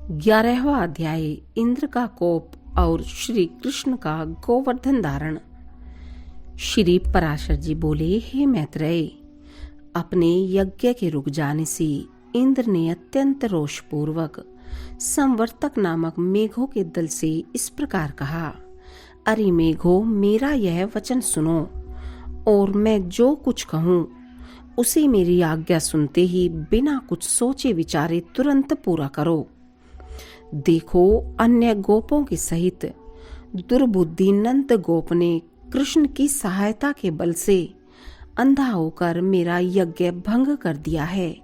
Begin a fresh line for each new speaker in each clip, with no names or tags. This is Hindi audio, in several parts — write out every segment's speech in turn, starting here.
11वां अध्याय। इंद्र का कोप और श्री कृष्ण का गोवर्धन धारण। श्री पराशर जी बोले, हे मैत्रेय, अपने यज्ञ के रुक जाने से इंद्र ने अत्यंत रोषपूर्वक संवर्तक नामक मेघों के दल से इस प्रकार कहा, अरे मेघों, मेरा यह वचन सुनो और मैं जो कुछ कहूँ उसे मेरी आज्ञा सुनते ही बिना कुछ सोचे विचारे तुरंत पूरा करो। देखो, अन्य गोपों के सहित दुर्बुद्धि नंद गोप ने कृष्ण की सहायता के बल से अंधा होकर मेरा यज्ञ भंग कर दिया है।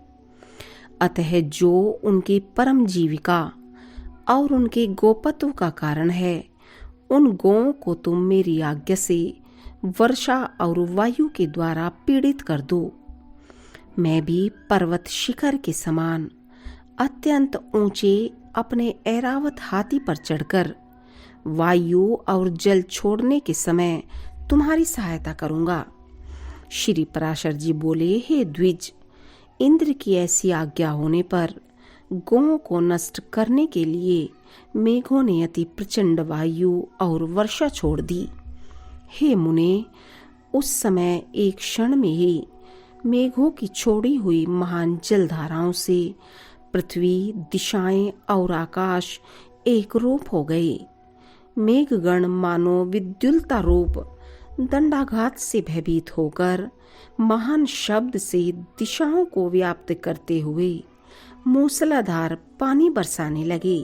अतः जो उनकी परम जीविका और उनके गोपत्व का कारण है, उन गौओं को तुम मेरी आज्ञा से वर्षा और वायु के द्वारा पीड़ित कर दो। मैं भी पर्वत शिखर के समान अत्यंत ऊंचे अपने ऐरावत हाथी पर चढ़कर वायु और जल छोड़ने के समय तुम्हारी सहायता करूंगा। श्री पराशर जी बोले, हे द्विज, इंद्र की ऐसी आज्ञा होने पर गौओं को नष्ट करने के लिए मेघों ने अति प्रचंड वायु और वर्षा छोड़ दी। हे मुने, उस समय एक क्षण में ही मेघों की छोड़ी हुई महान जलधाराओं से पृथ्वी, दिशाएं और आकाश एक रूप हो गए। मेघगण मानो विद्युल्ता रूप दंडाघात से भयभीत होकर महान शब्द से दिशाओं को व्याप्त करते हुए मूसलाधार पानी बरसाने लगे।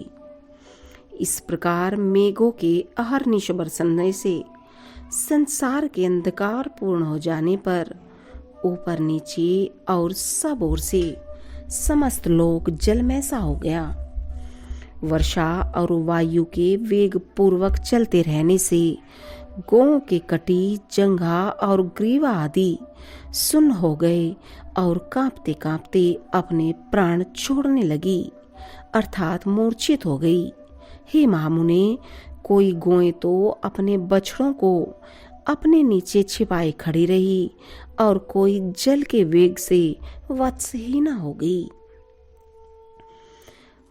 इस प्रकार मेघों के अहर्निश बरसने से संसार के अंधकार पूर्ण हो जाने पर ऊपर नीचे और सब ओर से समस्त लोक जलमय सा हो गया। वर्षा और वायु के वेग पूर्वक चलते रहने से गौओं के कटी, जंघा और ग्रीवा आदि सुन्न हो गए और कांपते कांपते अपने प्राण छोड़ने लगी, अर्थात मूर्छित हो गई। हे महामुने, कोई गौएं तो अपने बछड़ों को अपने नीचे छिपाए खड़ी रही और कोई जल के वेग से वत्सहीना हो गई।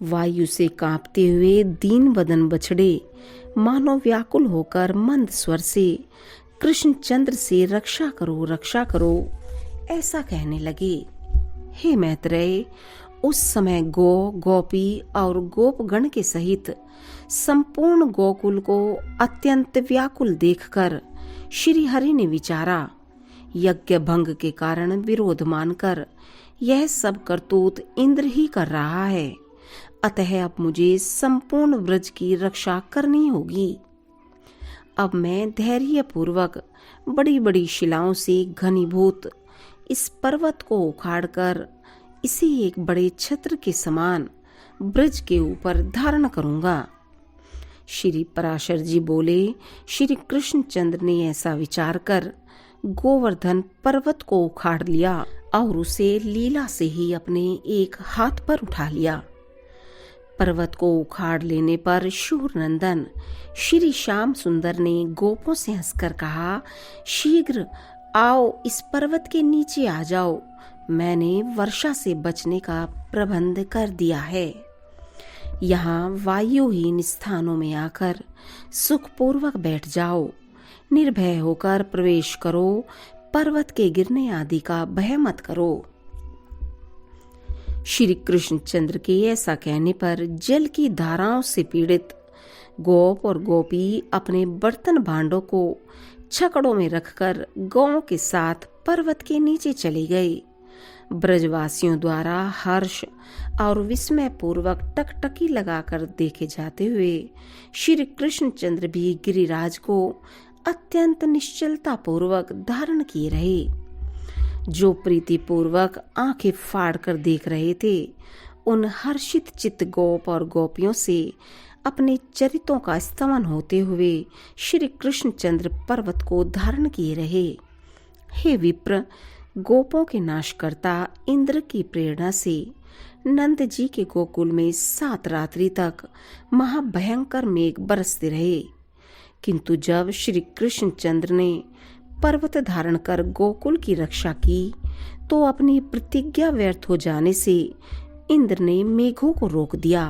वायु से कांपते हुए दीन वदन बछड़े मानो व्याकुल होकर मंद स्वर से कृष्णचंद्र से रक्षा करो, रक्षा करो, ऐसा कहने लगे। हे मैत्रेय, उस समय गौ, गोपी और गोपगण के सहित संपूर्ण गोकुल को अत्यंत व्याकुल देखकर श्री हरि ने विचारा, यज्ञ भंग के कारण विरोध मानकर यह सब करतूत इंद्र ही कर रहा है। अतः अब मुझे संपूर्ण व्रज की रक्षा करनी होगी। अब मैं धैर्य पूर्वक बड़ी बड़ी शिलाओं से घनीभूत इस पर्वत को उखाड़कर इसे एक बड़े छत्र के समान ब्रज के ऊपर धारण करूंगा। श्री पराशर जी बोले, श्री कृष्णचंद्र ने ऐसा विचार कर गोवर्धन पर्वत को उखाड़ लिया और उसे लीला से ही अपने एक हाथ पर उठा लिया। पर्वत को उखाड़ लेने पर शूरनंदन श्री श्याम सुंदर ने गोपों से हंसकर कहा, शीघ्र आओ, इस पर्वत के नीचे आ जाओ, मैंने वर्षा से बचने का प्रबंध कर दिया है। यहाँ वायुहीन स्थानों में आकर सुखपूर्वक बैठ जाओ, निर्भय होकर प्रवेश करो, पर्वत के गिरने आदि का भय मत करो। श्री कृष्णचंद्र के ऐसा कहने पर जल की धाराओं से पीड़ित गोप और गोपी अपने बर्तन भांडों को छकड़ों में रखकर गौओं के साथ पर्वत के नीचे चले गए। ब्रजवासियों द्वारा हर्ष और विस्मय पूर्वक टकटकी लगाकर देखे जाते हुए श्री कृष्णचंद्र भी गिरिराज को अत्यंत निश्चलता पूर्वक धारण किए रहे। जो प्रीति पूर्वक आंखें फाड़ कर देख रहे थे, उन हर्षित चित्त गोप और गोपियों से अपने चरितों का स्तमन होते हुए श्री कृष्णचंद्र पर्वत को धारण किए रहे। हे विप्र, गोपों के नाशकर्ता इंद्र की प्रेरणा से नंद जी के गोकुल में 7 रात्रि तक महाभयंकर मेघ बरसते रहे, किंतु जब श्री कृष्णचंद्र ने पर्वत धारण कर गोकुल की रक्षा की तो अपनी प्रतिज्ञा व्यर्थ हो जाने से इंद्र ने मेघों को रोक दिया।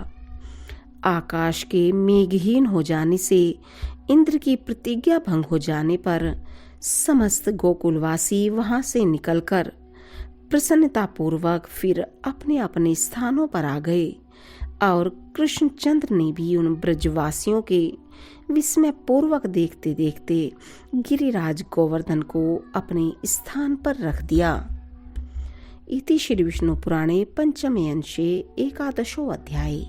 आकाश के मेघहीन हो जाने से, इंद्र की प्रतिज्ञा भंग हो जाने पर समस्त गोकुलवासी वहां से निकलकर प्रसन्नतापूर्वक फिर अपने अपने स्थानों पर आ गए और कृष्णचंद्र ने भी उन ब्रजवासियों के विस्मय पूर्वक देखते देखते गिरिराज गोवर्धन को अपने स्थान पर रख दिया। इति श्री विष्णु पुराणे पंचमे अंशे एकादशो अध्याय।